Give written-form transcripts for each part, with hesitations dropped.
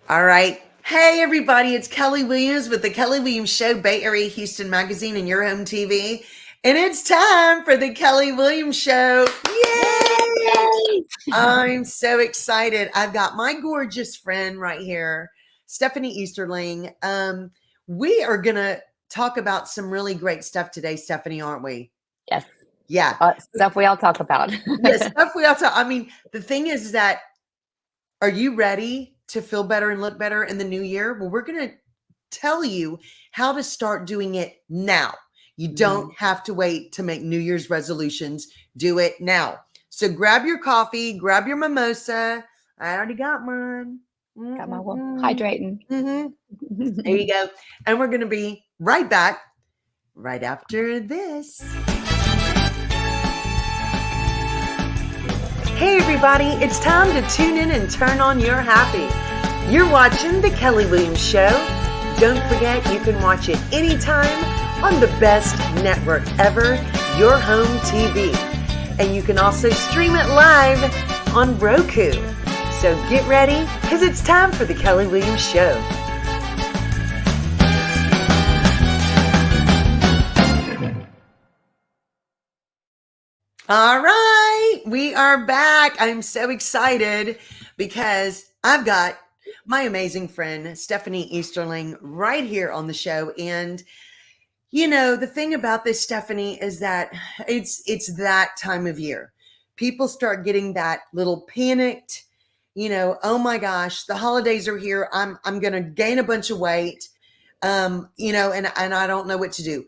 All right. Hey, everybody. It's Kelly Williams with the Kelly Williams Show, Bay Area Houston Magazine, and your home TV. And it's time for the Kelly Williams Show. Yay! Yay! I'm so excited. I've got my gorgeous friend right here, Stephanie Easterling. We are going to talk about some really great stuff today, Stephanie, aren't we? Yes. Yeah. Stuff we all talk about. Yes, stuff we also, the thing is that, are you ready to feel better and look better in the new year? Well, we're going to tell you how to start doing it now. You don't have to wait to make New Year's resolutions. Do it now. So grab your coffee, grab your mimosa. I already got mine. Got my hydrating. There you go. And we're going to be right back right after this. Hey everybody, it's time to tune in and turn on your happy. You're watching The Kelly Williams Show. Don't forget you can watch it anytime on the best network ever, your home TV. And you can also stream it live on Roku. So get ready, because it's time for The Kelly Williams Show. All right, we are back. I'm so excited because I've got my amazing friend, Stephanie Easterling, right here on the show. And, you know, the thing about this, Stephanie, is that it's that time of year. People start getting that little panicked, oh my gosh, the holidays are here. I'm going to gain a bunch of weight, and I don't know what to do.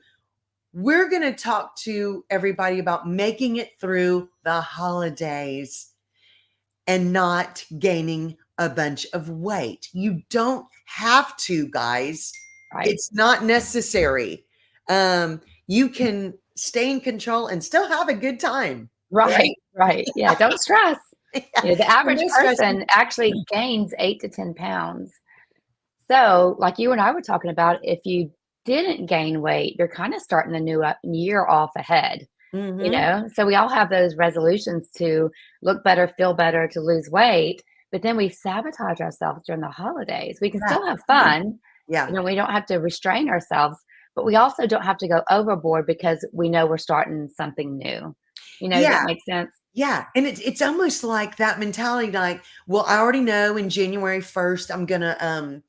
We're going to talk to everybody about making it through the holidays and not gaining a bunch of weight. You don't have to, guys. Right. It's not necessary. You can stay in control and still have a good time. Right. Yeah, don't stress. Yeah. The average person actually gains 8 to 10 pounds. So like you and I were talking about, if you didn't gain weight, you're kind of starting the new year off ahead, So we all have those resolutions to look better, feel better, to lose weight, but then we sabotage ourselves during the holidays. We can still have fun. Yeah. We don't have to restrain ourselves, but we also don't have to go overboard because we know we're starting something new. Does that make sense? Yeah. And it's almost like that mentality, like, well, I already know in January 1st, I'm going to, I'm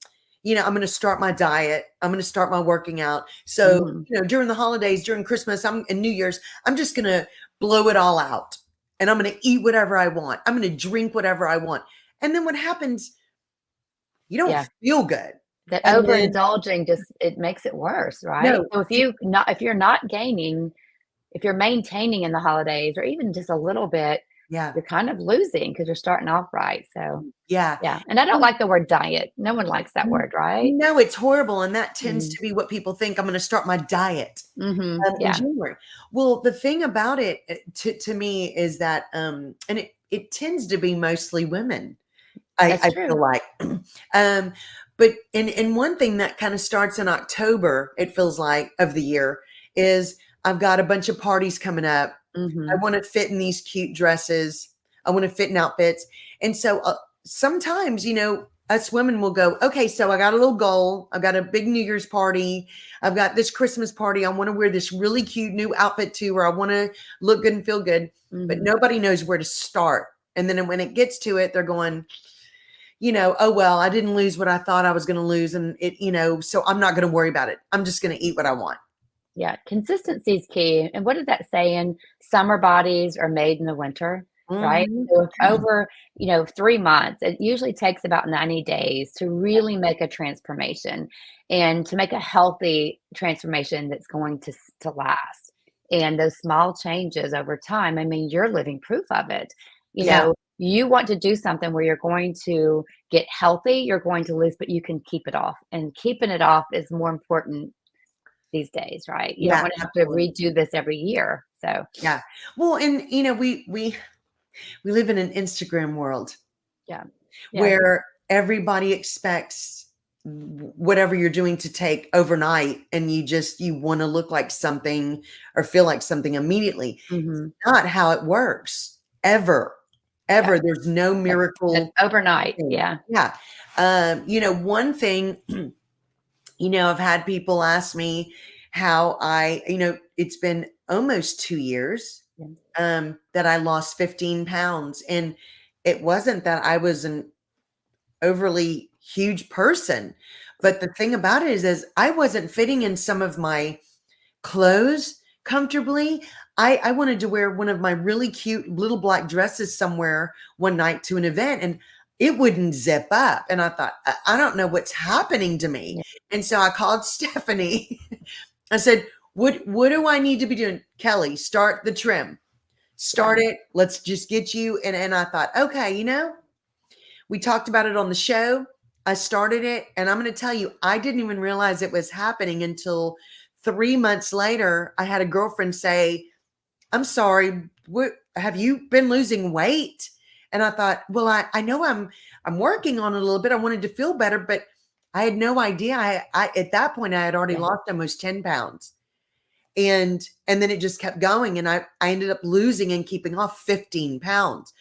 going to start my diet. I'm going to start my working out. So, during the holidays, during Christmas, and New Year's, I'm just going to blow it all out. And I'm going to eat whatever I want. I'm going to drink whatever I want. And then what happens? You don't feel good. That overindulging it makes it worse, right? No. So if you're not gaining, if you're maintaining in the holidays or even just a little bit, you're kind of losing because you're starting off right. So yeah. And I don't like the word diet. No one likes that word, right? No, it's horrible. And that tends to be what people think. I'm going to start my diet in January. Well, the thing about it to me is that, and it tends to be mostly women. I feel like, but and one thing that kind of starts in October, it feels like, of the year is I've got a bunch of parties coming up. I want to fit in these cute dresses. I want to fit in outfits. And so sometimes, us women will go, okay, so I got a little goal. I've got a big New Year's party. I've got this Christmas party. I want to wear this really cute new outfit too, or I want to look good and feel good, but nobody knows where to start. And then when it gets to it, they're going, oh, well, I didn't lose what I thought I was going to lose. And so I'm not going to worry about it. I'm just going to eat what I want. Yeah. Consistency is key. And what did that say? In summer bodies are made in the winter, right? So if over, 3 months, it usually takes about 90 days to really make a transformation and to make a healthy transformation that's going to last. And those small changes over time, you're living proof of it. You want to do something where you're going to get healthy, you're going to lose, but you can keep it off. And keeping it off is more important these days, right? You don't want to have to redo this every year. So yeah. Well, and we live in an Instagram world. Yeah. Where everybody expects whatever you're doing to take overnight, and you want to look like something or feel like something immediately. Not how it works ever. ever. Yeah. There's no That's miracle overnight. thing. Yeah. Yeah. One thing, I've had people ask me how it's been almost 2 years Yeah. that I lost 15 pounds. And it wasn't that I was an overly huge person. But the thing about it is I wasn't fitting in some of my clothes comfortably. I wanted to wear one of my really cute little black dresses somewhere one night to an event, and it wouldn't zip up. And I thought, I don't know what's happening to me. Yeah. And so I called Stephanie. I said, what do I need to be doing? Kelly, start the trim. Yeah. Start it. Let's just get you. And I thought, okay, we talked about it on the show. I started it, and I'm going to tell you, I didn't even realize it was happening until 3 months later. I had a girlfriend say, I'm sorry, what have you been losing weight? And I thought, well, I know I'm working on it a little bit. I wanted to feel better, but I had no idea. I at that point I had already Yeah. lost almost 10 pounds. And then it just kept going. And I ended up losing and keeping off 15 pounds.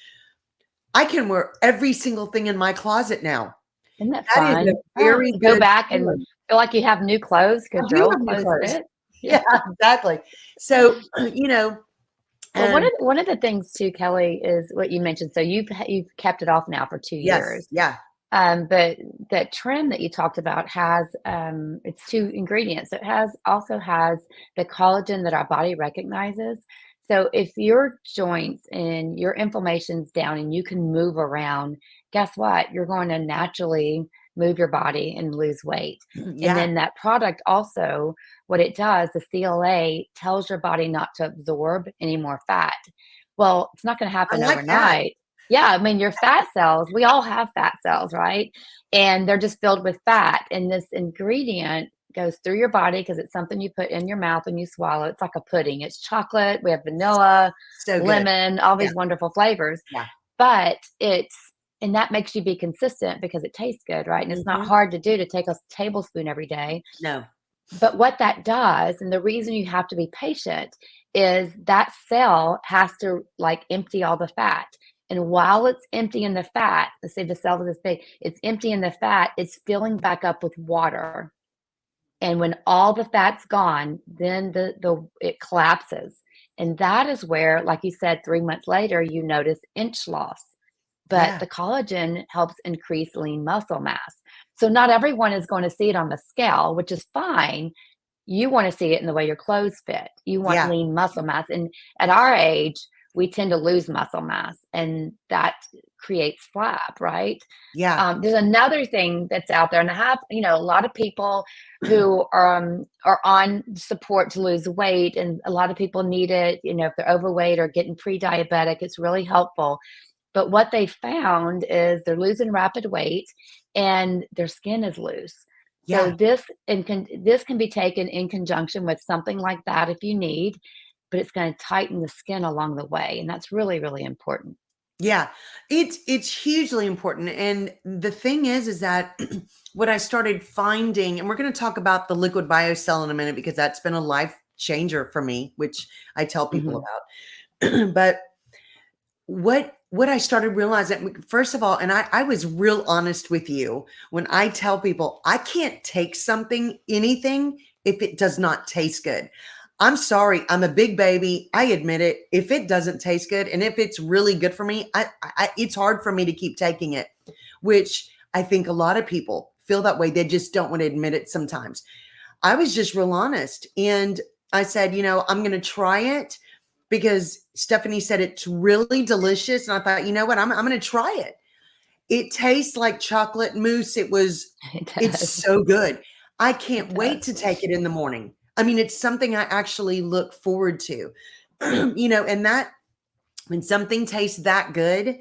I can wear every single thing in my closet now. Isn't that That is a fun? Oh, very to go good back and feeling. feel like you have new clothes I because your do old have new clothes clothes. fit. Yeah. Yeah, exactly. So, Well, and one of the things too, Kelly, is what you mentioned. So you've kept it off now for 2 yes, years. yeah, But that trim that you talked about has it's two ingredients. It also has the collagen that our body recognizes. So if your joints and your inflammation's down and you can move around, guess what? You're going to naturally move your body and lose weight. And yeah. then that product also, what it does, the CLA tells your body not to absorb any more fat. Well, it's not going to I happen like that. overnight. Yeah, I mean, your fat cells, we all have fat cells, right? And they're just filled with fat. And this ingredient goes through your body because it's something you put in your mouth and you swallow. It's like a pudding. It's chocolate, we have vanilla, So good. lemon, all Yeah, these wonderful flavors. yeah. But and that makes you be consistent because it tastes good, right? And it's not Mhm. hard to do to take a tablespoon every day. No. But what that does, and the reason you have to be patient, is that cell has to like empty all the fat. And while it's emptying the fat, let's say the cell is this big, it's emptying the fat, it's filling back up with water. And when all the fat's gone, then the it collapses. And that is where, like you said, 3 months later, you notice inch loss. But Yeah. the collagen helps increase lean muscle mass. So not everyone is going to see it on the scale, which is fine. You want to see it in the way your clothes fit. You want Yeah. lean muscle mass. And at our age, we tend to lose muscle mass, and that creates flab, right? Yeah. There's another thing that's out there, and I have, a lot of people who are on support to lose weight, and a lot of people need it. If they're overweight or getting pre-diabetic, it's really helpful. But what they found is they're losing rapid weight and their skin is loose. So Yeah. this can be taken in conjunction with something like that if you need, but it's going to tighten the skin along the way, and that's really, really important. Yeah. It's hugely important. And the thing is that what I started finding, and we're going to talk about the liquid biocell in a minute because that's been a life changer for me, which I tell people Mhm. about. But what I started realizing, first of all, and I was real honest with you when I tell people I can't take anything, if it does not taste good. I'm sorry, I'm a big baby. I admit it. If it doesn't taste good and if it's really good for me, it's hard for me to keep taking it, which I think a lot of people feel that way. They just don't want to admit it sometimes. I was just real honest. And I said, I'm going to try it because Stephanie said it's really delicious. And I thought, you know what? I'm going to try it. It tastes like chocolate mousse. It It's does. so good. I It can't wait does. to take it in the morning. I mean, it's something I actually look forward to, and that when something tastes that good,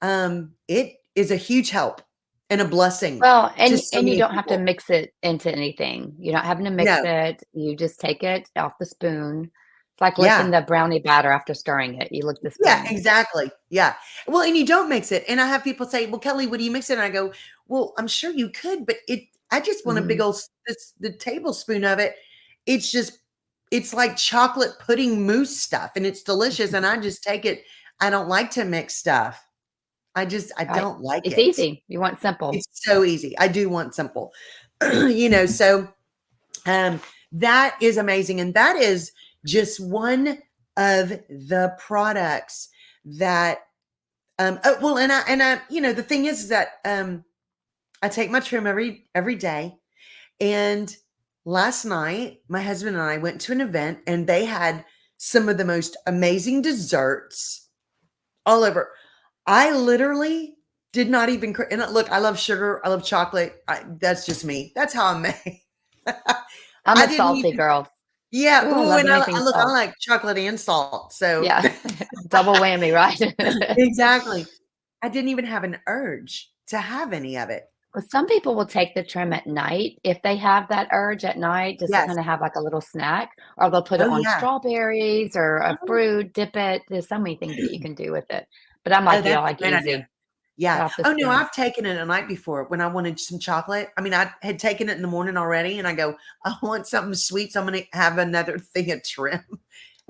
it is a huge help and a blessing Well, to and so and you many don't have to people. mix it into anything. You're not having to mix No. it. You just take it off the spoon. It's like licking Yeah. the brownie batter after stirring it. You lick the Yeah, spoon. exactly. Yeah. Well, and you don't mix it. And I have people say, "Well, Kelly, what do you mix it?" And I go, "Well, I'm sure you could, but I just want a big Mhm. old the tablespoon of it. It's just it's like chocolate pudding mousse stuff and it's delicious and I just take it. I don't like to mix stuff." I right? don't like It's it. easy. You want simple. It's so easy. I do want simple. You know, so um that is amazing. And that is just one of the products that oh, well, and I, you know, the thing is that I take my trim every day. And last night, my husband and I went to an event and they had some of the most amazing desserts all over. I literally did not even, and look, I love sugar. I love chocolate. That's just me. That's how I'm made. I'm I a didn't salty even, girl. yeah. Ooh, I Oh, love and anything I look, I salt. like chocolate and salt. So Yeah. Double whammy, right? exactly. I didn't even have an urge to have any of it. Well, some people will take the trim at night if they have that urge at night just to Yes. kinda have, like, a little snack, or they'll put it Oh, on yeah. strawberries or a Oh, fruit, dip it. There's so many things that you can do with it. But I'm oh, like you, I that's a like great idea. easy. Get Yeah. off the Oh, no, spoon. I've taken it a night before when I wanted some chocolate. I mean, I had taken it in the morning already, and I go, "I want something sweet, so I'm gonna have another thing of trim,"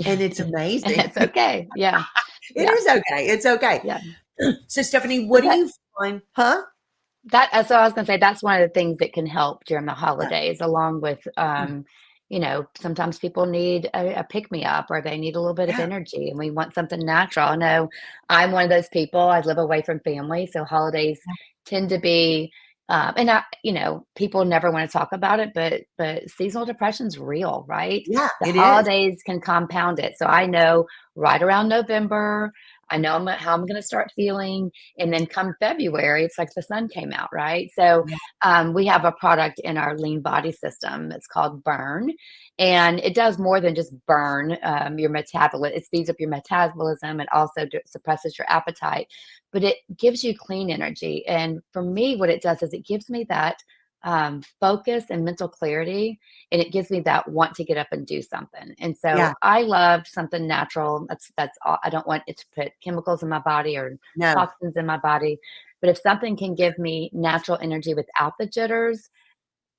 and it's And amazing. it's okay. Yeah. It Yeah. is okay. It's okay. Yeah. So, Stephanie, what But do you find? Huh? so I was gonna say that's one of the things that can help during the Yeah. holidays, along with, sometimes people need a pick me up or they need a little bit of Yeah. energy and we want something natural. I know I'm one of those people. I live away from family, so holidays tend to be, people never want to talk about it, but seasonal depression's real, right? Yeah, The it is. holidays can compound it. So I know right around November, I know how I'm going to start feeling. And then come February, it's like the sun came out, right? So Yeah. we have a product in our lean body system. It's called Burn. And it does more than just burn your metabolism. It speeds up your metabolism and also suppresses your appetite, but it gives you clean energy. And for me, what it does is it gives me that focus and mental clarity, and it gives me that want to get up and do something. And so Yeah. I love something natural. That's all. I don't want it to put chemicals in my body or No. toxins in my body. But if something can give me natural energy without the jitters,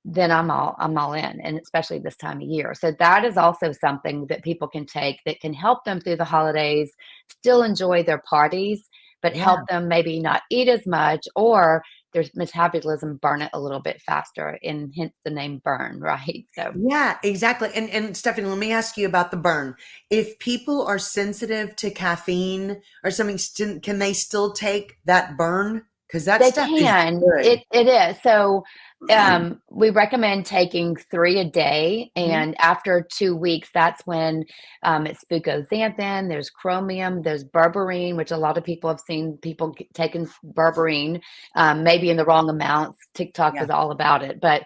then I'm all in, and especially this time of year. So that is also something that people can take that can help them through the holidays, still enjoy their parties, but Yeah. help them maybe not eat as much or their metabolism burn it a little bit faster, and hence the name burn, right? So Yeah, exactly. And Stephanie, let me ask you about the burn. If people are sensitive to caffeine or something, can they still take that burn? Because that they stuff is can. good. It is. So, we recommend taking 3 a day, Mhm. and after 2 weeks, that's when, it's buccal, there's chromium, there's berberine, which a lot of people have seen people taking berberine, maybe in the wrong amounts. TikTok Yeah. was all about it, but,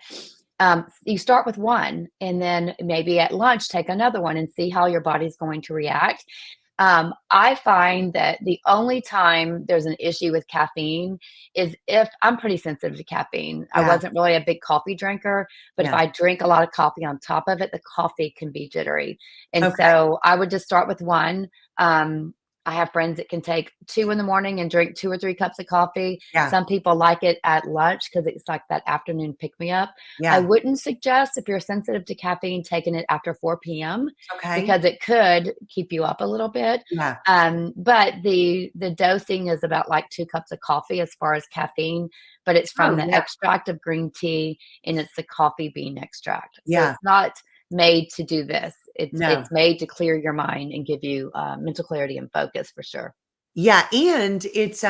you start with 1, and then maybe at lunch, take another one and see how your body's going to react. I find that the only time there's an issue with caffeine is if I'm pretty sensitive to caffeine. I Yeah. wasn't really a big coffee drinker, but if Yeah. I drink a lot of coffee on top of it, the coffee can be jittery. And Okay. so I would just start with 1. Um, I have friends that can take 2 in the morning and drink 2 or 3 cups of coffee. Yeah. Some people like it at lunch because it's like that afternoon pick me up. I Yeah. wouldn't suggest if you're sensitive to caffeine taking it after 4 p.m. Okay. because it could keep you up a little bit. Yeah. But the dosing is about like 2 cups of coffee as far as caffeine, but it's from Oh, the yeah. extract of green tea, and it's the coffee bean extract. So Yeah. it's not made to do this. No. It's made to clear your mind and give you mental clarity and focus for sure. Yeah. And it's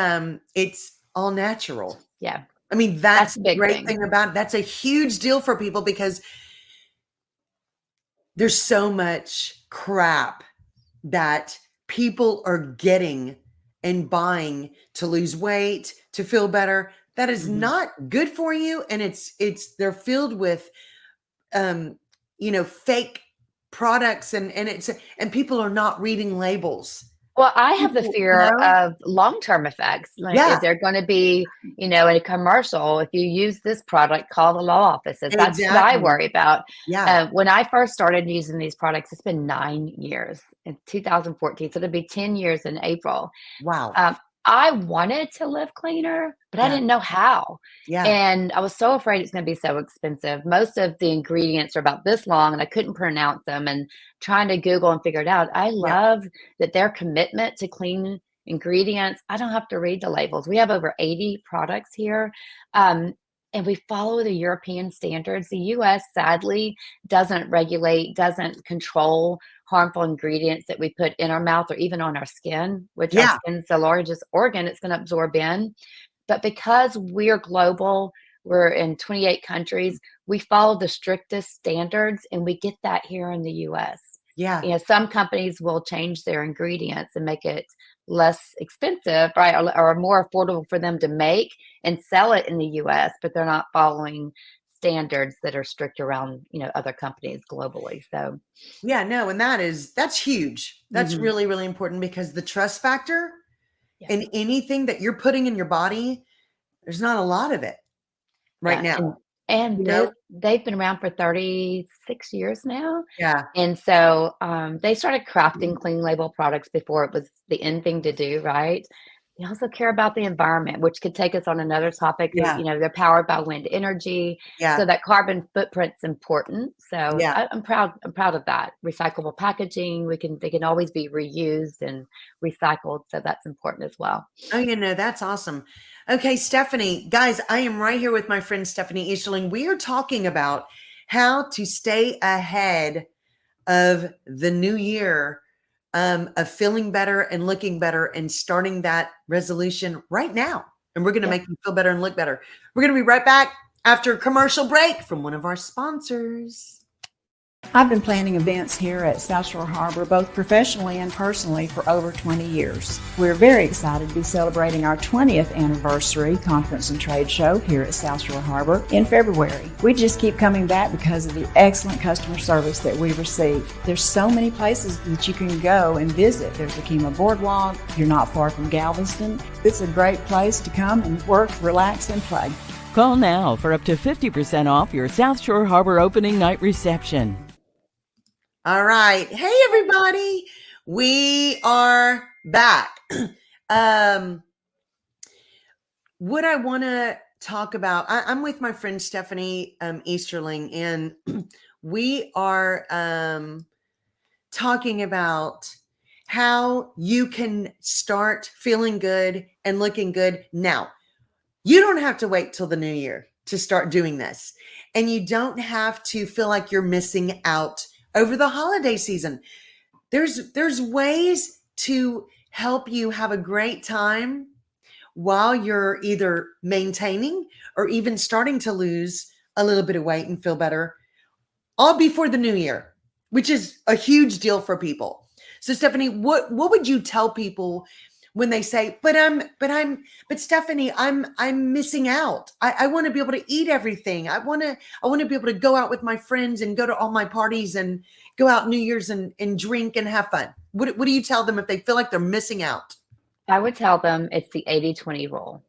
all natural. Yeah, I mean, that's that's the the big great thing. thing about it. That's a huge deal for people because there's so much crap that people are getting and buying to lose weight, to feel better. That is Mhm. not good for you. And it's they're filled with um, fake products and people are not reading labels. Well, I have the People, fear of long-term effects. Like, is yeah, there gonna be, in a commercial, if you use this product, call the law offices. That's what I exactly. worry about. Yeah. When I first started using these products, it's been 9 years, in 2014, so it'll be 10 years in April. Wow. Um, I wanted to live cleaner, but I Yeah. didn't know how. Yeah. And I was so afraid it's going to be so expensive. Most of the ingredients are about this long and I couldn't pronounce them and trying to Google and figure it out. I Yeah. love that their commitment to clean ingredients. I don't have to read the labels. We have over 80 products here. Um, and we follow the European standards. The US sadly doesn't regulate, doesn't control harmful ingredients that we put in our mouth or even on our skin, which our Yeah. skin's the largest organ it's going to absorb in. But because we're global, we're in 28 countries, we follow the strictest standards, and we get that here in the US. Yeah. You know, some companies will change their ingredients and make it less expensive, right? Or more affordable for them to make and sell it in the US, but they're not following standards that are strict around, other companies globally. So, Yeah, no, and that's huge. That's mhm, really, really important because the trust factor yeah. in anything that you're putting in your body, there's not a lot of it right Yeah, now, and you this know? they've been around for 36 years now, Yeah. and so, they started crafting clean label products before it was the in thing to do, right? They also care about the environment, which could take us on another topic. Yeah. They're powered by wind energy, so Yeah. that carbon footprint's important, so Yeah. I'm proud of that. Recyclable packaging, they can always be reused and recycled, so that's important as well. Oh, that's awesome. Okay, Stephanie, guys, I am right here with my friend Stephanie Easterling. We are talking about how to stay ahead of the new year, of feeling better and looking better and starting that resolution right now. And we're going to Yeah. make you feel better and look better. We're going to be right back after a commercial break from one of our sponsors. I've been planning events here at South Shore Harbor, both professionally and personally, for over 20 years. We're very excited to be celebrating our 20th anniversary conference and trade show here at South Shore Harbor in February. We just keep coming back because of the excellent customer service that we receive. There's so many places that you can go and visit. There's the Kima Boardwalk. You're not far from Galveston. It's a great place to come and work, relax, and play. Call now for up to 50% off your South Shore Harbor opening night reception. All right. Hey, everybody. We are back. um, what I want to talk about, I'm with my friend Stephanie Easterling, and we are talking about how you can start feeling good and looking good now. You don't have to wait till the new year to start doing this, and you don't have to feel like you're missing out over the holiday season. There's ways to help you have a great time while you're either maintaining or even starting to lose a little bit of weight and feel better, all before the new year, which is a huge deal for people. So Stephanie, what would you tell people when they say, but Stephanie, I'm missing out. I want to be able to eat everything. I want to be able to go out with my friends and go to all my parties and go out New Year's and drink and have fun. What do you tell them if they feel like they're missing out? I would tell them it's the 80/20 rule.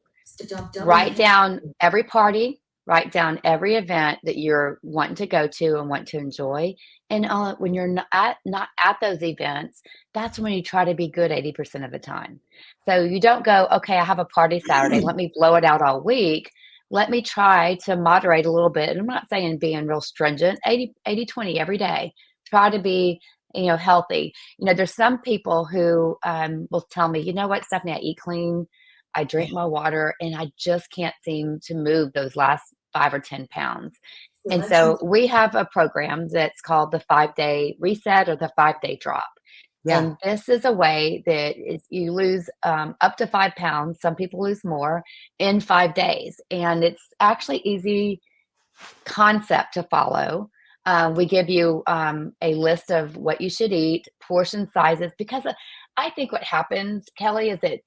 Write down every party, write down every event that you're wanting to go to and want to enjoy. And when you're not at those events, that's when you try to be good 80% of the time. So you don't go, okay, I have a party Saturday. Let me blow it out all week. Let me try to moderate a little bit. And I'm not saying being real stringent, 80/20 every day. Try to be, healthy. There's some people who will tell me, you know what, Stephanie, I eat clean. I Yeah. drink my water, and I just can't seem to move those last 5 or 10 pounds. And so we have a program that's called the 5-day reset or the 5-day drop. Yeah. And this is a way that you lose up to 5 pounds. Some people lose more in 5 days. And it's actually easy concept to follow. We give you a list of what you should eat, portion sizes, because I think what happens, Kelly, is that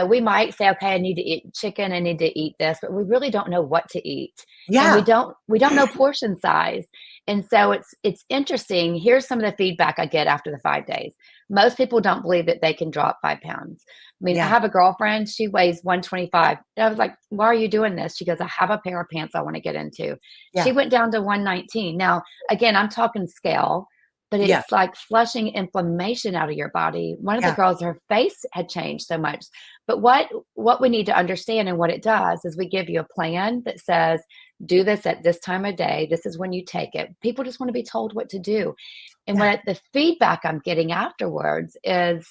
we might say, okay, I need to eat chicken, I need to eat this, but we really don't know what to eat, and we Yeah. don't know portion size, and so it's interesting. Here's some of the feedback I get after the 5 days. Most people don't believe that they can drop 5 pounds. I mean, I Yeah. have a girlfriend, she weighs 125. And I was like, why are you doing this? She goes, I have a pair of pants I want to get into. She Yeah. went down to 119. Now, again, I'm talking scale, but Yeah. it's like flushing inflammation out of your body. One of the Yeah. girls, her face had changed so much. But what we need to understand and what it does is we give you a plan that says, do this at this time of day. This is when you take it. People just want to be told what to do. And Yeah. what the feedback I'm getting afterwards is,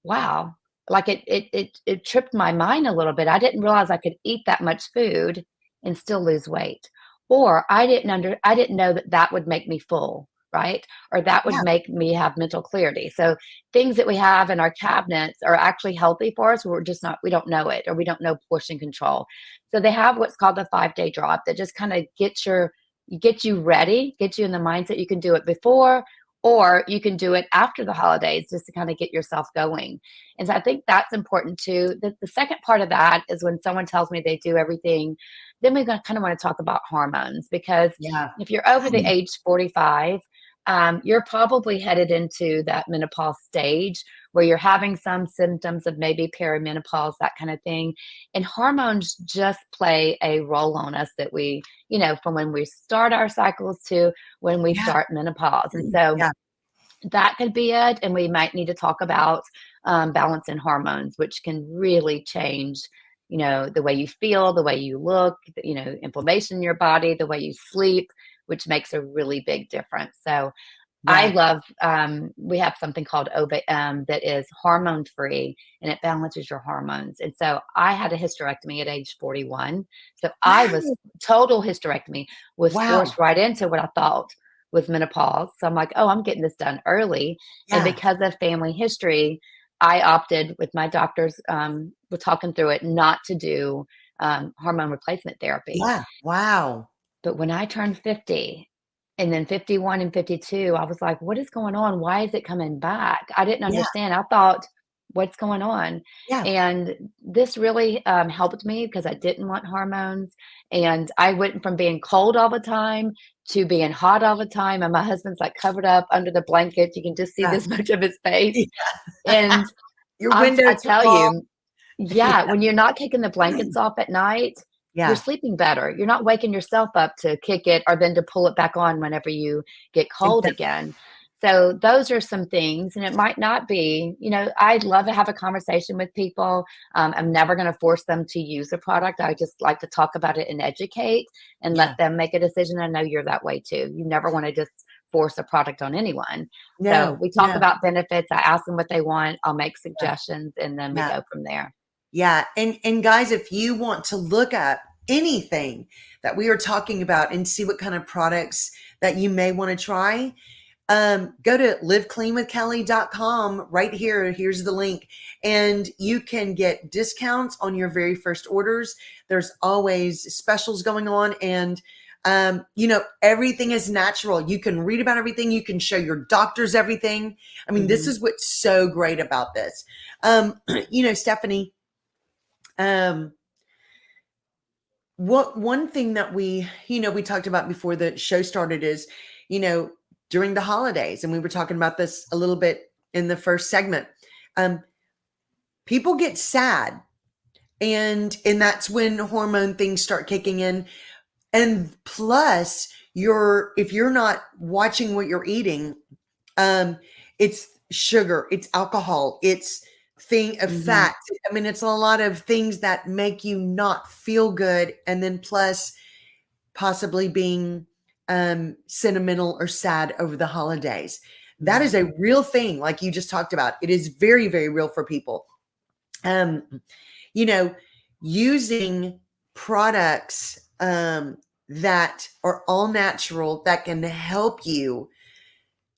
wow, like it tripped my mind a little bit. I didn't realize I could eat that much food and still lose weight. Or I didn't know that that would make me full, right? Or that would Yeah. make me have mental clarity. So things that we have in our cabinets are actually healthy for us. We're just not, we don't know it, or we don't know portion control. So they have what's called the 5-day drop that just kind of get you ready, get you in the mindset you can do it before, or you can do it after the holidays just to kind of get yourself going. And so I think that's important too. The second part of that is when someone tells me they do everything, then we kind of want to talk about hormones, because Yeah. if you're over the age 45, you're probably headed into that menopause stage where you're having some symptoms of maybe perimenopause, that kind of thing. And hormones just play a role on us that we, from when we start our cycles to when we Yeah. start menopause. And so Yeah. that could be it. And we might need to talk about balance in hormones, which can really change, the way you feel, the way you look, inflammation in your body, the way you sleep, which makes a really big difference. So I Yeah. love, we have something called that is hormone free, and it balances your hormones. And so I had a hysterectomy at age 41. So I was Wow. total hysterectomy, was Wow. forced right into what I thought was menopause. So I'm like, oh, I'm getting this done early. And Yeah. because of family history, I opted with my doctors, we're talking through it, not to do hormone replacement therapy. Yeah. Wow. But when I turned 50 and then 51 and 52, I was like, what is going on? Why is it coming back? I didn't Yeah. understand. I thought, what's going on? Yeah. And this really helped me because I didn't want hormones. And I went from being cold all the time to being hot all the time. And my husband's like covered up under the blanket. You can just see Yeah. this much of his face. Yeah. And Your I windows are tell closed. you, yeah, when you're not kicking the blankets off at night, you're Yeah. sleeping better. You're not waking yourself up to kick it or then to pull it back on whenever you get cold Exactly. again. So those are some things, and it might not be, I'd love to have a conversation with people. I'm never going to force them to use a product. I just like to talk about it and educate and let Yeah. them make a decision. I know you're that way too. You never want to just force a product on anyone. So No. we talk No. about benefits. I ask them what they want. I'll make Yeah. suggestions, and then we Yeah. go from there. Yeah. And guys, if you want to look up anything that we are talking about and see what kind of products that you may want to try, go to livecleanwithkelly.com right here. Here's the link. And you can get discounts on your very first orders. There's always specials going on. And, everything is natural. You can read about everything. You can show your doctors everything. I mean, this Mhm. is what's so great about this. Stephanie, um, what one thing that we talked about before the show started is, you know, during the holidays, and we were talking about this a little bit in the first segment. Um, People get sad, and that's when hormone things start kicking in. And plus, if you're not watching what you're eating, um, it's sugar, it's alcohol, it's Mhm. fat. I mean, it's a lot of things that make you not feel good, and then plus possibly being sentimental or sad over the holidays. That is Mhm. a real thing, like you just talked about. It is very, very real for people. Um, you know, Using products that are all natural that can help you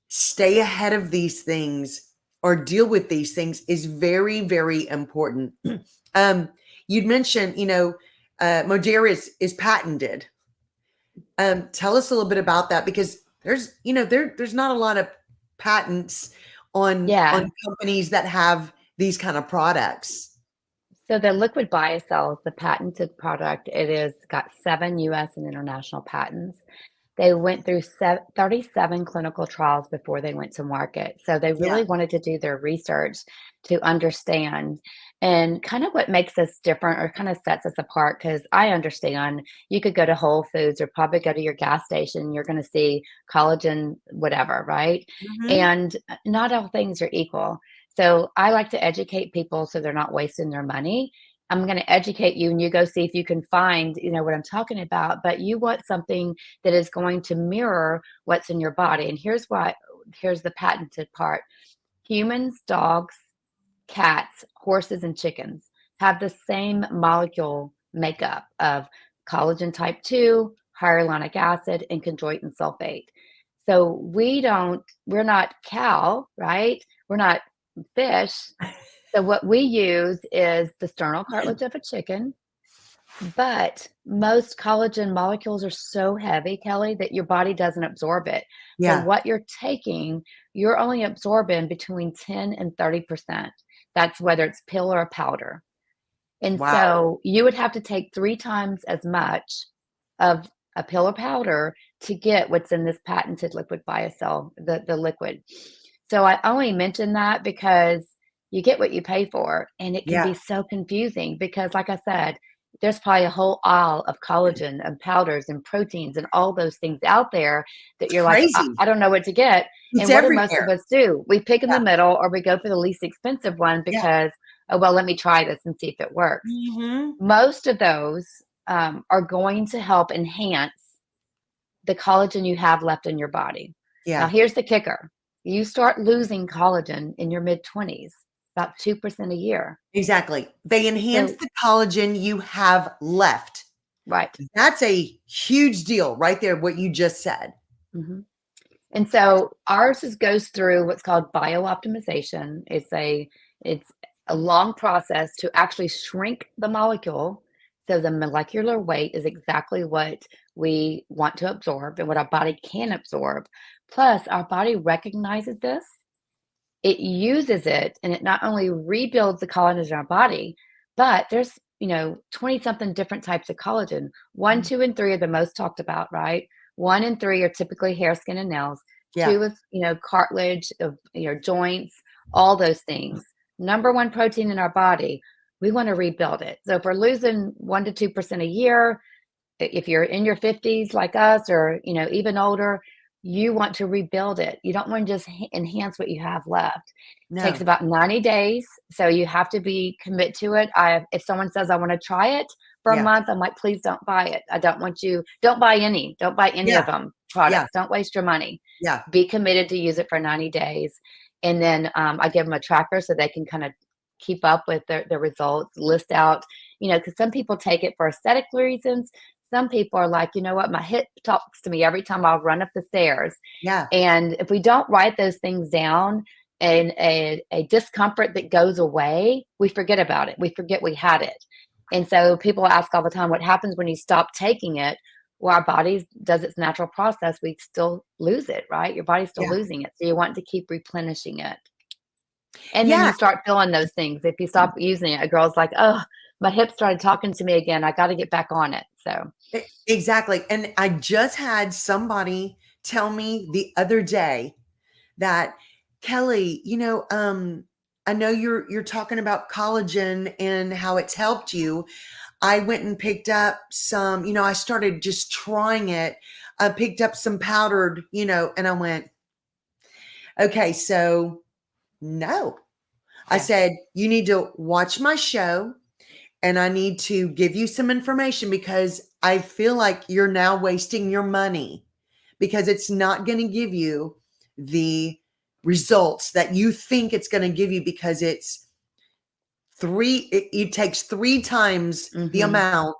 stay ahead of these things or deal with these things is very, very important. um, you'd mentioned, Modera is patented. Tell us a little bit about that, because there's not a lot of patents on Yeah. companies that have these kind of products. So the liquid biocell is the patented product. It is got 7 US and international patents. They went through 37 clinical trials before they went to market. So they Yeah, really wanted to do their research to understand and kind of what makes us different or kind of sets us apart. Because I understand you could go to Whole Foods or probably go to your gas station, you're going to see collagen, whatever, right? hmm, And not all things are equal. So I like to educate people so they're not wasting their money. I'm going to educate you and you go see if you can find, what I'm talking about. But you want something that is going to mirror what's in your body. And here's the patented part. Humans, dogs, cats, horses, and chickens have the same molecule makeup of collagen type 2, hyaluronic acid, and chondroitin sulfate. So we're not cow, right? We're not fish. So what we use is the sternal cartilage of a chicken, but most collagen molecules are so heavy, Kelly, that your body doesn't absorb it. So Yeah. what you're taking, you're only absorbing between 10 and 30%. That's whether it's pill or a powder. And Wow. so you would have to take 3 times as much of a pill or powder to get what's in this patented liquid biocell, the liquid. So I only mention that because you get what you pay for, and it can Yeah. be so confusing because, like I said, there's probably a whole aisle of collagen and powders and proteins and all those things out there that It's you're like, I, crazy. I don't know what to get. It's And what do most of everywhere. us do? We pick in the Yeah. middle or we go for the least expensive one Yeah. because, oh, well, let me try this and see if it works. Mhm. Most of those are going to help enhance the collagen you have left in your body. Now, Yeah. here's the kicker. You start losing collagen in your mid-20s, about 2% a year. Exactly. They enhance So the collagen you have left. right. That's a huge deal right there, what you just said. Mhm. And so ours goes through what's called biooptimization. It's a long process to actually shrink the molecule so the molecular weight is exactly what we want to absorb and what our body can absorb. Plus, our body recognizes this, it uses it, and it not only rebuilds the collagen in our body, but there's 20 something different types of collagen. One, Mm. two, and three are the most talked about, right? One and three are typically hair, skin, and nails. Yeah. Two is cartilage of your joints, all those things. Number one protein in our body, we want to rebuild it. So if we're losing 1 to 2% a year, if you're in your 50s like us, or even older, you want to rebuild it. You don't want to just enhance what you have left. Takes No. about 90 days, so you have to be commit to it. If someone says I want to try it for a Yeah. month, I'm like, please don't buy it. I don't want you. Don't buy any Yeah. of them Yeah. products. Don't waste your money. Yeah. Be committed to use it for 90 days, and then I give them a tracker so they can kind of keep up with their results. List out, because some people take it for aesthetic reasons. Some people are like, you know what, my hip talks to me every time I run up the stairs. Yeah. And if we don't write those things down and a discomfort that goes away, we forget about it. We forget we had it. And so people ask all the time, what happens when you stop taking it? Well, our body does its natural process. We still lose it, right? Your body's still Yeah. losing it. So you want to keep replenishing it. And then Yeah. you start feeling those things. If you stop using it, a girl's like, oh, my hip started talking to me again. I got to get back on it. So Exactly. And I just had somebody tell me the other day that, Kelly, I know you're talking about collagen and how it's helped you. I went and picked up some, I started just trying it. I picked up some powdered, and I went, okay, so no. I yeah. said, you need to watch my show and I need to give you some information because I feel like you're now wasting your money because it's not going to give you the results that you think it's going to give you because it takes 3 times the Mhm. amount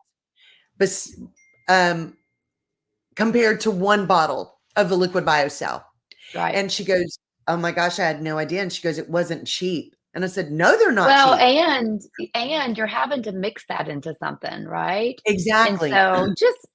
bes- um, compared to one bottle of the liquid biocell. Right. And she goes, oh my gosh, I had no idea. And she goes, it wasn't cheap. And I said, no, they're not Well, cheap. and you're having to mix that into something, right? And Exactly. so just,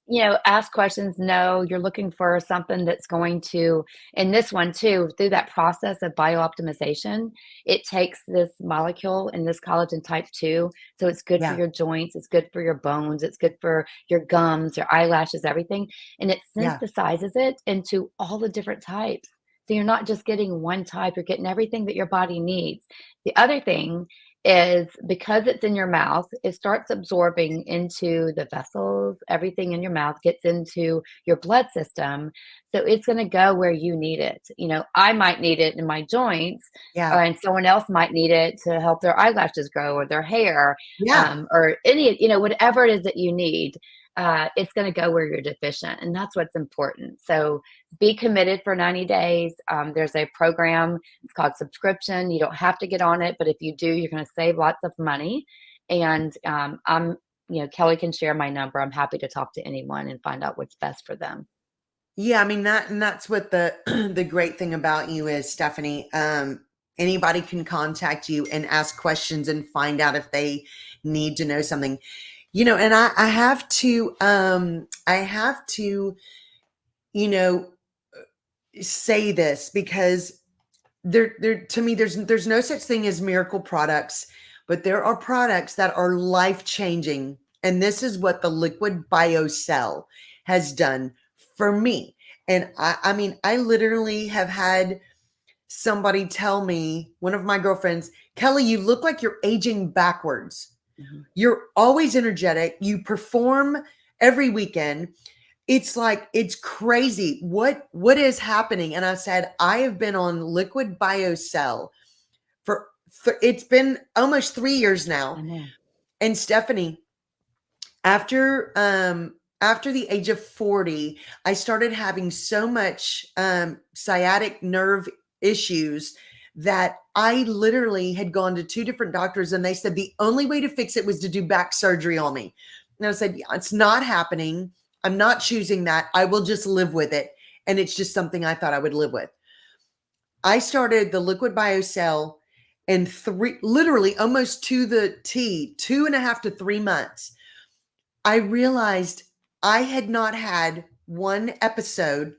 ask questions. No, you're looking for something that's going to, and this one too, through that process of biooptimization, it takes this molecule and this collagen type 2. So it's good for Yeah. your joints, it's good for your bones, it's good for your gums, your eyelashes, everything. And it Yeah. synthesizes it into all the different types. So you're not just getting one type, you're getting everything that your body needs. The other thing is because it's in your mouth, it starts absorbing into the vessels, everything in your mouth gets into your blood system. So it's going to go where you need it. I might need it in my joints, Yeah. and someone else might need it to help their eyelashes grow or their hair, Yeah. or any, whatever it is that you need. it's going to go where you're deficient. And that's what's important. So be committed for 90 days. There's a program, it's called subscription. You don't have to get on it, but if you do, you're going to save lots of money. And Kelly can share my number. I'm happy to talk to anyone and find out what's best for them. Yeah, I mean that's what the the great thing about you is, Stephanie. Anybody can contact you and ask questions and find out if they need to know something. And I have to say this because there to me there's no such thing as miracle products, but there are products that are life-changing. And this is what the liquid biocell has done for me. And I mean, I literally have had somebody tell me, one of my girlfriends, Kelly, you look like you're aging backwards. Mm-hmm. You're always energetic. You perform every weekend. It's like, it's crazy. What is happening? And I said, I have been on liquid biocell for it's been almost 3 years now. I know. And Stephanie, after the age of 40, I started having so much sciatic nerve issues that I literally had gone to 2 different doctors, and they said the only way to fix it was to do back surgery on me. And I said, yeah, it's not happening. I'm not choosing that. I will just live with it. And it's just something I thought I would live with. I started the liquid biocell in literally almost to the T, 2.5 to 3 months. I realized I had not had one episode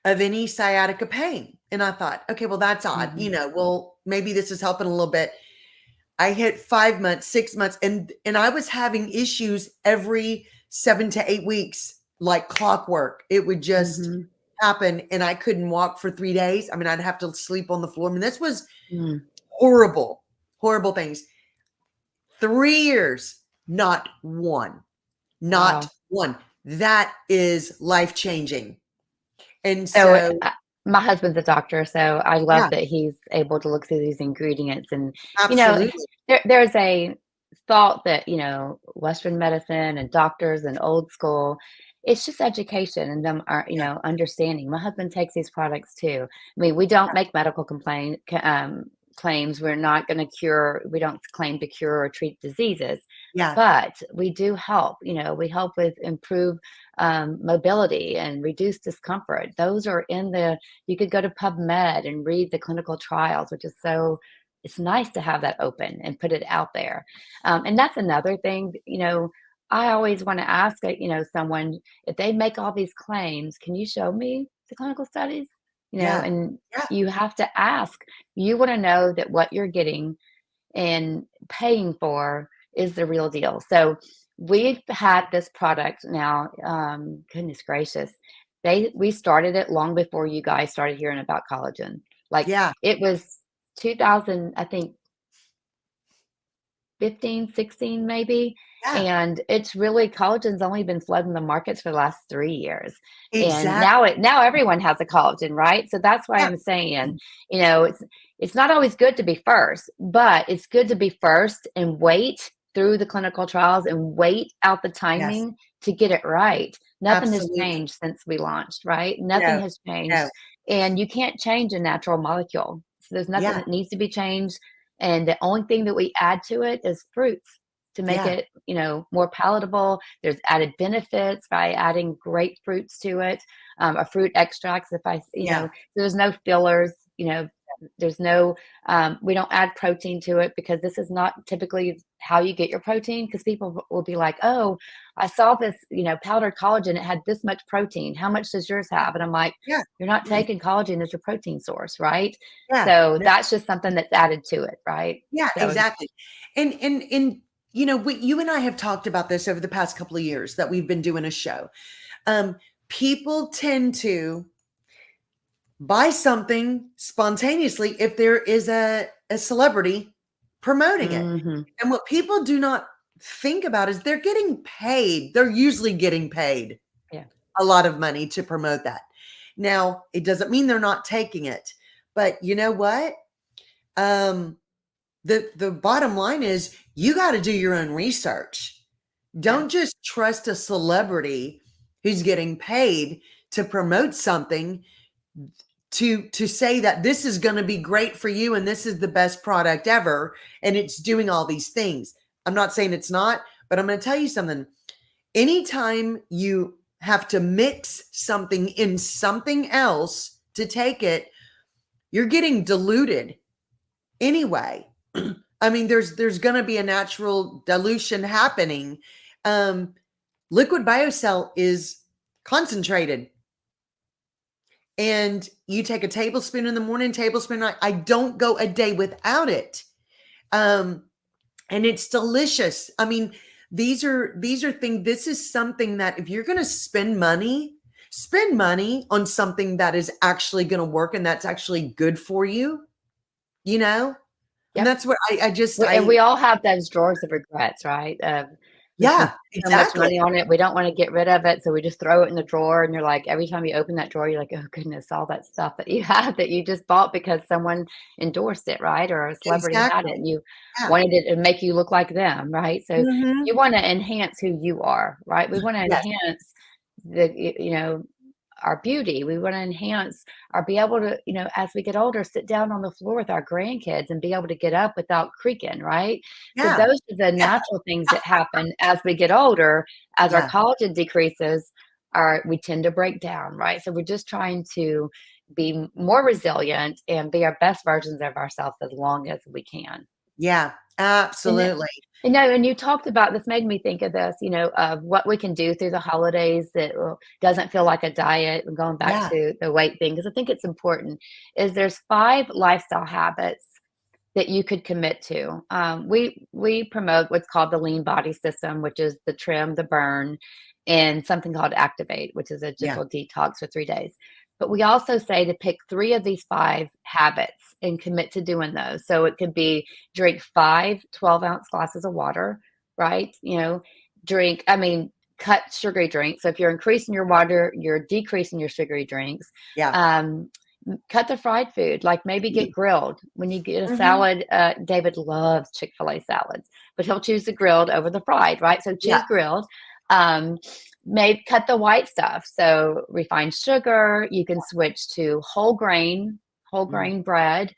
of any sciatica pain. And I thought, okay, well, that's odd. Mm-hmm. Well, maybe this is helping a little bit. I hit 5 months, 6 months, and I was having issues every 7 to 8 weeks, like clockwork. It would just happen, and I couldn't walk for 3 days. I mean, I'd have to sleep on the floor. I mean, this was horrible, horrible things. 3 years, not one. Not one. That is life-changing. And so my husband's a doctor, so I love that he's able to look through these ingredients. And, absolutely. There's a thought that, Western medicine and doctors and old school, it's just education and them are, understanding. My husband takes these products too. I mean, we don't make medical claims. We're not going to cure, we don't claim to cure or treat diseases, but we do help. We help with improve mobility and reduce discomfort. Those are you could go to PubMed and read the clinical trials, which is it's nice to have that open and put it out there. And that's another thing, I always want to ask, someone, if they make all these claims, can you show me the clinical studies? And you have to ask, you want to know that what you're getting and paying for is the real deal. So we've had this product now, goodness gracious, we started it long before you guys started hearing about collagen. It was 2000, I think 15, 16 maybe. And it's really, collagen's only been flooding the markets for the last 3 years. And now everyone has a collagen, right? So that's why I'm saying, it's not always good to be first, but it's good to be first and wait through the clinical trials and wait out the timing to get it right. Nothing has changed since we launched, right? Nothing has changed. And you can't change a natural molecule. So there's nothing that needs to be changed. And the only thing that we add to it is fruits to make it, more palatable. There's added benefits by adding grapefruits to it, fruit extracts. There's no fillers, there's no, we don't add protein to it because this is not typically how you get your protein. Because people will be like, oh, I saw this, powdered collagen. It had this much protein. How much does yours have? And I'm like, you're not taking collagen as your protein source, right? So that's just something that's added to it, right? Yeah, exactly. And you and I have talked about this over the past couple of years that we've been doing a show. People tend to buy something spontaneously if there is a celebrity promoting it. And what people do not think about is they're getting paid. They're usually getting paid a lot of money to promote that. Now, it doesn't mean they're not taking it, but you know what? The bottom line is you got to do your own research, Yeah. Don't just trust a celebrity who's getting paid to promote something to say that this is going to be great for you and this is the best product ever and it's doing all these things. I'm not saying it's not, but I'm going to tell you something. Anytime you have to mix something in something else to take it, you're getting diluted anyway. I mean, there's going to be a natural dilution happening. Liquid biocell is concentrated. And you take a tablespoon in the morning, tablespoon at night. I don't go a day without it. And it's delicious. I mean, these are things. This is something that if you're going to spend money on something that is actually going to work and that's actually good for you, you know? And Yep. that's what And we all have those drawers of regrets, right? We spend yeah, so much exactly. money on it. We don't want to get rid of it. So we just throw it in the drawer. And you're like, every time you open that drawer, you're like, oh goodness, all that stuff that you have that you just bought because someone endorsed it, right? Or a celebrity had it Exactly. and you Yeah. wanted it to make you look like them, right? So Mhm. you want to enhance who you are, right? We want to Yes. enhance our beauty. We want to enhance or be able to, as we get older, sit down on the floor with our grandkids and be able to get up without creaking, right? So Yeah. those are the Yeah. natural things that happen as we get older, as our Yeah. collagen decreases, we tend to break down, right? So we're just trying to be more resilient and be our best versions of ourselves as long as we can. Yeah. And Absolutely. and you talked about this made me think of this, of what we can do through the holidays that doesn't feel like a diet. And going back Yeah. to the weight thing, because I think it's important, is there's 5 lifestyle habits that you could commit to. We promote what's called the lean body system, which is the trim, the burn, and something called activate, which is a Yeah. gentle detox for 3 days. But we also say to pick 3 of these 5 habits and commit to doing those. So it could be drink 5 12-ounce glasses of water, right? Cut sugary drinks. So if you're increasing your water, you're decreasing your sugary drinks. Yeah. Cut the fried food, like maybe get grilled. When you get a Mhm. salad, David loves Chick-fil-A salads, but he'll choose the grilled over the fried, right? So Yeah. choose grilled. Um, Maybe cut the white stuff. So refined sugar, you can switch to whole Mm. grain bread,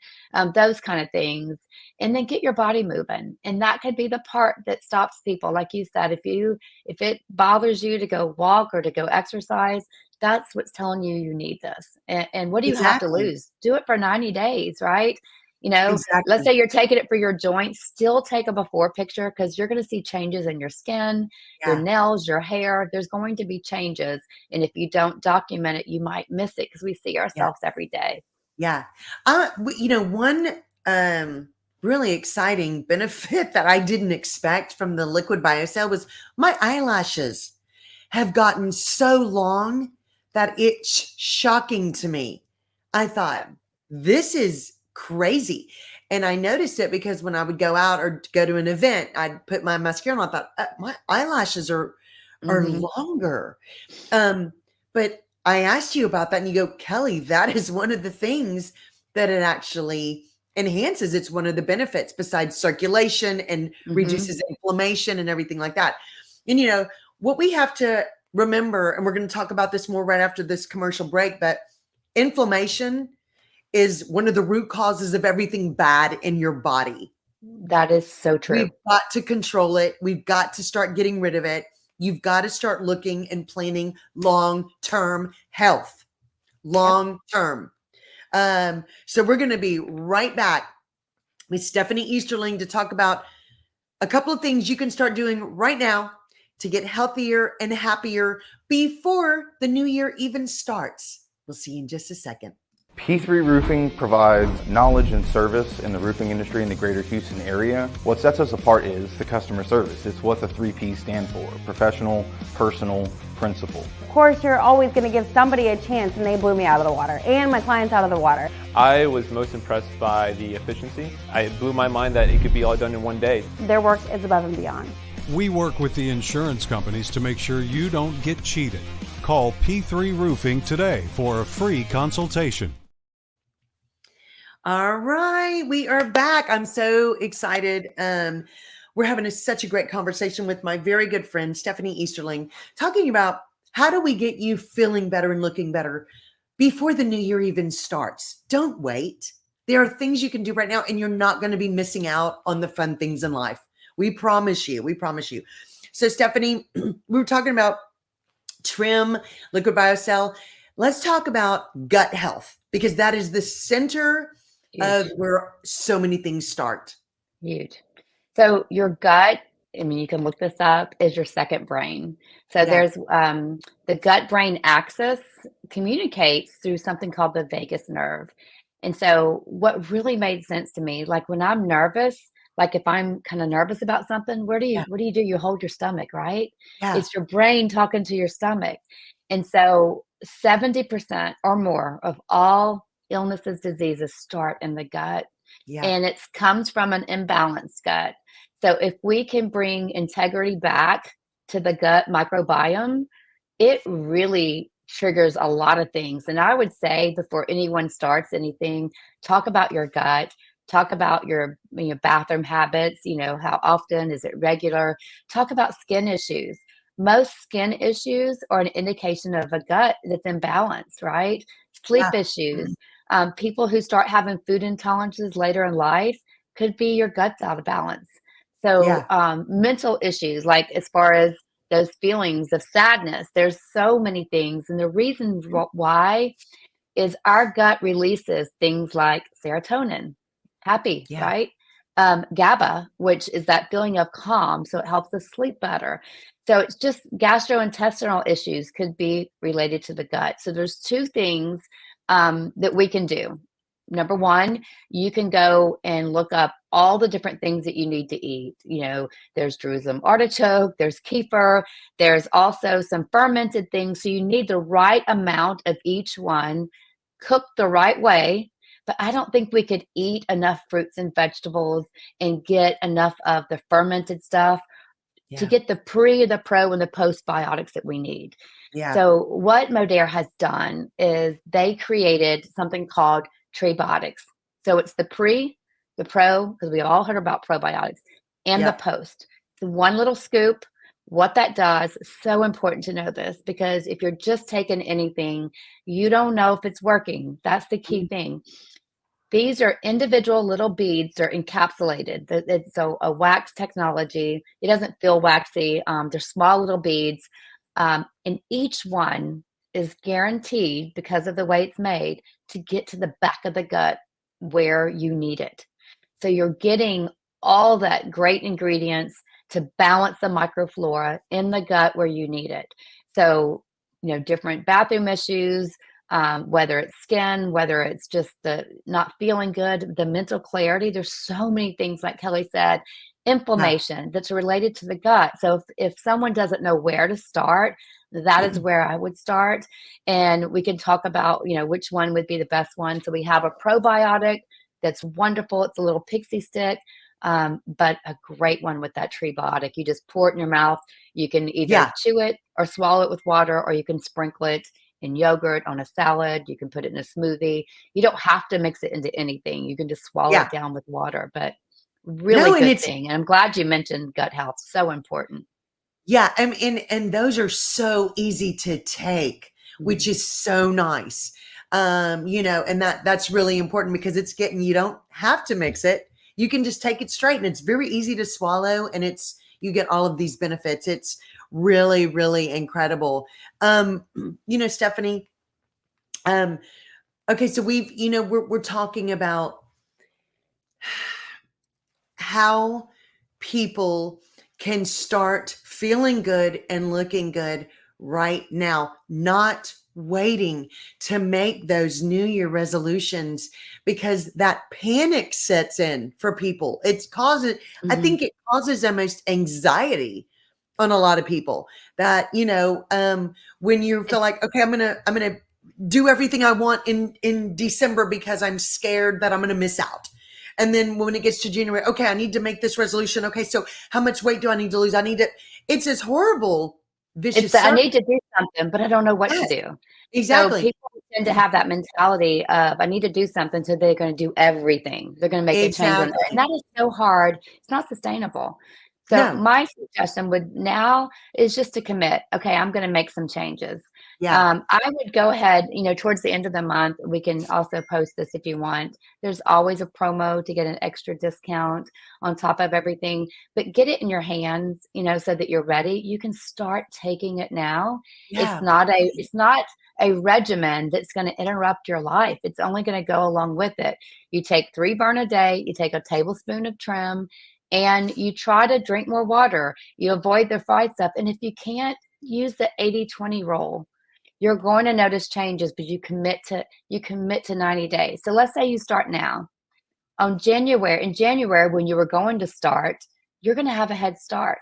those kind of things. And then get your body moving. And that could be the part that stops people. Like you said, if it bothers you to go walk or to go exercise, that's what's telling you you need this. And what do you have to Exactly. lose? Do it for 90 days, right? Let's Exactly. say you're taking it for your joints, still take a before picture because you're going to see changes in your skin, your Yeah. nails, your hair. There's going to be changes. And if you don't document it, you might miss it because we see Yeah. ourselves every day. Yeah. One um, really exciting benefit that I didn't expect from the liquid biocell was my eyelashes have gotten so long that it's shocking to me. I thought, Yeah. this is crazy. And I noticed it because when I would go out or go to an event, I'd put my mascara on. I thought, my eyelashes are Hmm. longer. Um, but I asked you about that and you go, Kelly, that is one of the things that it actually enhances. It's one of the benefits besides circulation and Hmm. reduces inflammation and everything like that. And what we have to remember, and we're going to talk about this more right after this commercial break, but inflammation is one of the root causes of everything bad in your body. That is so We've true. got to control it. We've got to start getting rid of it. You've got to start looking and planning long-term health, Yep. long-term. So we're going to be right back with Stephanie Easterling to talk about a couple of things you can start doing right now to get healthier and happier before the new year even starts. We'll see you in just a second. P3 Roofing provides knowledge and service in the roofing industry in the greater Houston area. What sets us apart is the customer service. It's what the 3 Ps stand for: professional, personal, principal. Of course, you're always going to give somebody a chance, and they blew me out of the water, and my clients out of the water. I was most impressed by the efficiency. It blew my mind that it could be all done in one day. Their work is above and beyond. We work with the insurance companies to make sure you don't get cheated. Call P3 Roofing today for a free consultation. All right, we are back. I'm so excited. we're having such a great conversation with my very good friend, Stephanie Easterling, talking about how do we get you feeling better and looking better before the new year even starts. Don't wait. There are things you can do right now, and you're not going to be missing out on the fun things in life. We promise you. We promise you. So, Stephanie, we were talking about trim, liquid biocell. Let's talk about gut health, because that is the center of where so many things start. Huge. So your gut, I mean, you can look this up, is your second brain. So Yeah. there's the gut brain axis communicates through something called the vagus nerve. And so what really made sense to me, like when I'm nervous, like if I'm kind of nervous about something, Yeah. what do you do? You hold your stomach, right? Yeah. It's your brain talking to your stomach. And so 70% or more of all illnesses, diseases start in the gut. Yeah. And it comes from an imbalanced gut. So if we can bring integrity back to the gut microbiome, it really triggers a lot of things. And I would say before anyone starts anything, talk about your gut, talk about your bathroom habits, how often, is it regular? Talk about skin issues. Most skin issues are an indication of a gut that's imbalanced, right? Sleep Yeah. issues. People who start having food intolerances later in life could be your gut's out of balance. So, Yeah. mental issues, like as far as those feelings of sadness, there's so many things. And the reason why is our gut releases things like serotonin, happy, Yeah. right? GABA, which is that feeling of calm. So it helps us sleep better. So it's just gastrointestinal issues could be related to the gut. So there's two things that we can do. Number one, you can go and look up all the different things that you need to eat. There's Jerusalem artichoke, there's kefir, there's also some fermented things. So you need the right amount of each one, cooked the right way. But I don't think we could eat enough fruits and vegetables and get enough of the fermented stuff to Yeah. get the pre, the pro, and the postbiotics that we need. Yeah. So what Modere has done is they created something called prebiotics. So it's the pre, the pro, because we've all heard about probiotics, and the Yeah. post. So one little scoop. What that does is so important to know this, because if you're just taking anything, you don't know if it's working. That's the key thing. These are individual little beads. They're encapsulated. It's a wax technology. It doesn't feel waxy. They're small little beads. And each one is guaranteed, because of the way it's made, to get to the back of the gut where you need it. So you're getting all that great ingredients to balance the microflora in the gut where you need it. So, different bathroom issues, whether it's skin, whether it's just the not feeling good, the mental clarity. There's so many things, like Kelly said, inflammation that's related to the gut. So if someone doesn't know where to start, that is where I would start. And we can talk about, which one would be the best one. So we have a probiotic that's wonderful. It's a little pixie stick, but a great one with that prebiotic. You just pour it in your mouth. You can either chew it or swallow it with water, or you can sprinkle it in yogurt, on a salad. You can put it in a smoothie. You don't have to mix it into anything. You can just swallow it down with water, but really good thing. And I'm glad you mentioned gut health. So important. Yeah. And those are so easy to take, which is so nice. And that's really important, because you don't have to mix it. You can just take it straight, and it's very easy to swallow, and you get all of these benefits. It's really, really incredible. Stephanie, okay, so we're talking about how people can start feeling good and looking good right now, not waiting to make those New Year resolutions, because that panic sets in for people. I think it causes almost anxiety on a lot of people, that, when you feel like, okay, I'm going to do everything I want in December because I'm scared that I'm going to miss out. And then when it gets to January, okay, I need to make this resolution. Okay, so how much weight do I need to lose? It's this horrible, vicious I circle. need to do something, but I don't know what to do. Exactly. So people tend to have that mentality of, "I need to do something," so they're gonna do everything. They're gonna make a change on and Exactly. that is so hard. It's not sustainable. So No. my suggestion would now is just to commit, "Okay, I'm gonna make some changes." Yeah. I would go ahead, towards the end of the month, we can also post this if you want. There's always a promo to get an extra discount on top of everything, but get it in your hands, so that you're ready. You can start taking it now. Yeah. It's not a regimen that's gonna interrupt your life. It's only gonna go along with it. You take 3 burn a day, you take a tablespoon of trim, and you try to drink more water. You avoid the fried stuff, and if you can't, use the 80-20 rule. You're going to notice changes, but you commit to 90 days. So let's say you start now. In January, when you were going to start, you're gonna have a head start.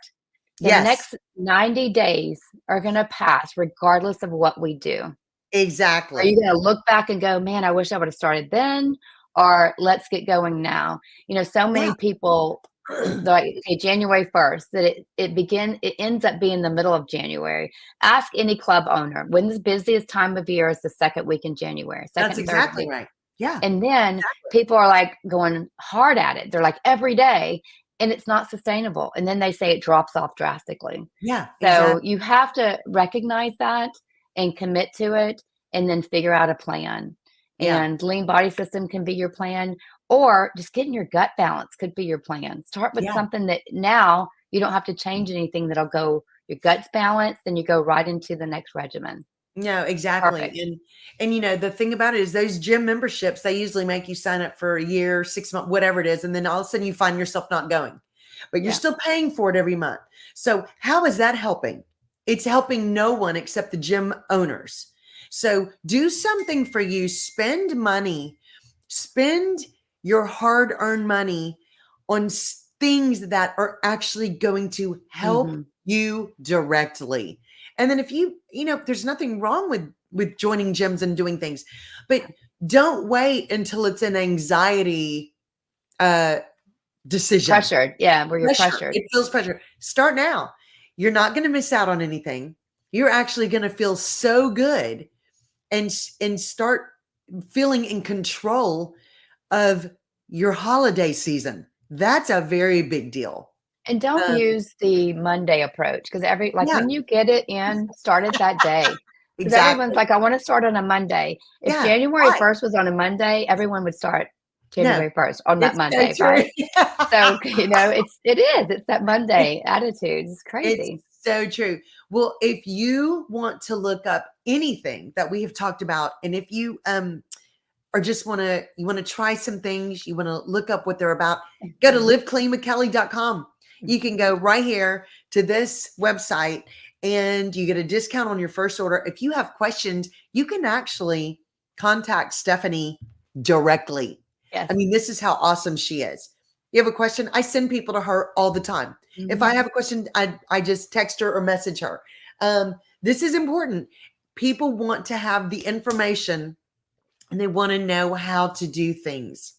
The Yes. next 90 days are gonna pass regardless of what we do. Are you Exactly. gonna look back and go, "Man, I wish I would've started then," or "Let's get going now"? So Yeah. many people, like, okay, January 1st, that it ends up being the middle of January. Ask any club owner, when the busiest time of year is the 2nd week in January, That's 2nd, 3rd exactly week. right. Yeah. And then Exactly. people are, like, going hard at it. They're like, every day, and it's not sustainable, and then they say it drops off drastically. Yeah. So, Exactly. you have to recognize that and commit to it, and then figure out a plan. Yeah. And lean body system can be your plan, or just getting your gut balance could be your plan. Start with Yeah. something that now you don't have to change anything that'll go your gut's balanced, then you go right into the next regimen. No, exactly. Perfect. And the thing about it is those gym memberships, they usually make you sign up for a year, 6 months, whatever it is, and then all of a sudden you find yourself not going. But you're Yeah. still paying for it every month. So how is that helping? It's helping no one except the gym owners. So do something for you. Spend money. Spend your hard-earned money on things that are actually going to help Mhm. you directly. And then if there's nothing wrong with joining gyms and doing things, but don't wait until it's an anxiety uh decision. Pressured. Yeah, where you're Pressure. pressured. It feels pressure. Start now. You're not going to miss out on anything. You're actually going to feel so good and start feeling in control of your holiday season. That's a very big deal. And don't Um, use the Monday approach because yeah, when you get it in, start it that day. Because everyone's exactly. like, "I wanna start on a Monday." If Yeah. January Why? 1st was on a Monday, everyone would start No, January 1st on that it's so Monday, true. right? So, it's that Monday attitude. It's It's crazy. so true. Well, if you want to look up anything that we have talked about, and if you or just you want to try some things, you want to look up what they're about, go to Mhm. livecleanwithkelly.com. You can go right here to this website and you get a discount on your first order. If you have questions, you can actually contact Stephanie directly. I Yes. mean, this is how awesome she is. You have a question, I send people to her all the time. If I Mhm. have a question, I just text her or message her. This is important. People want to have the information and they want to know how to do things.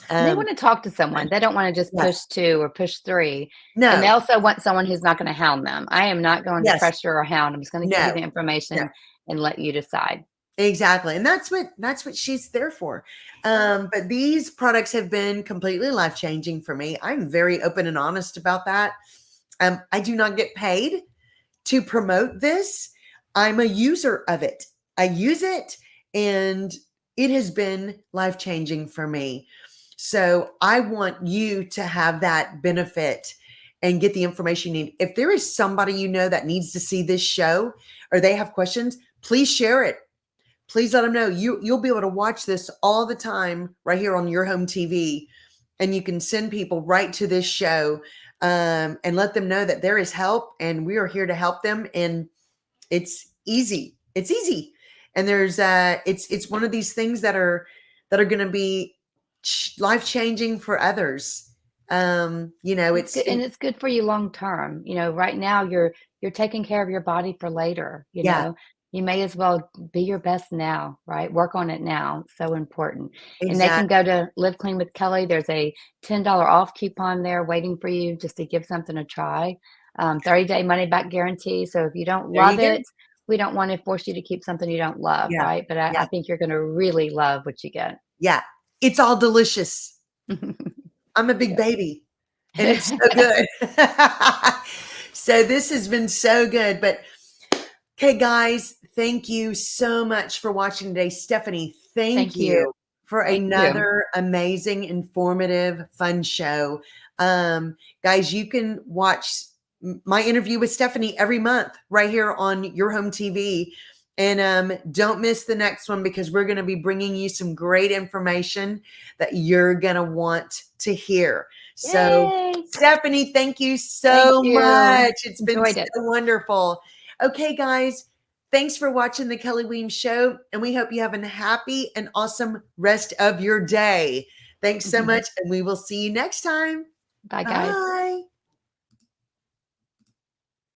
And they Um, wanna talk to someone. They don't wanna just yeah, push 2 or push 3. And they no, also want someone who's not gonna hound them. I am not going to yes, pressure or hound. I'm just gonna give you no, the no, information and let you decide. exactly. And that's what she's there for. But these products have been completely life changing for me. I'm very open and honest about that. I do not get paid to promote this. I'm a user of it. I use it and it has been life changing for me. So I want you to have that benefit and get the information you need. If there is somebody that needs to see this show or they have questions, please share it. Please let them know. You'll be able to watch this all the time right here on your home TV, and you can send people right to this show and let them know that there is help and we are here to help them. And it's easy. It's easy. And it's one of these things that are going to be life changing for others. It's good and it's good for you long term. Right now you're taking care of your body for later, you yeah, know. You may as well be your best now, right? Work on it now. So important. And they can exactly. go to Live Clean with Kelly. There's a $10 off coupon there waiting for you just to give something a try. 30-day money back guarantee. So if you don't There you love go. it we don't want to force you to keep something you don't love, Yeah. right? But I Yeah. think you're going to really love what you get. Yeah. It's all delicious. I'm a big baby and it's so good. So this has been so good. But okay, guys, thank you so much for watching today. Stephanie, thank you for Thank you. another amazing, informative, fun show. Guys, you can watch my interview with Stephanie every month right here on Your Home TV. And don't miss the next one, because we're going to be bringing you some great information that you're going to want to hear. So, Yay. Stephanie, thank you so much. It's been Enjoyed so it. wonderful. Okay, guys, thanks for watching the Kelly Weems Show, and we hope you have a happy and awesome rest of your day. Thanks so much, and we will see you next time. Bye, guys. Bye.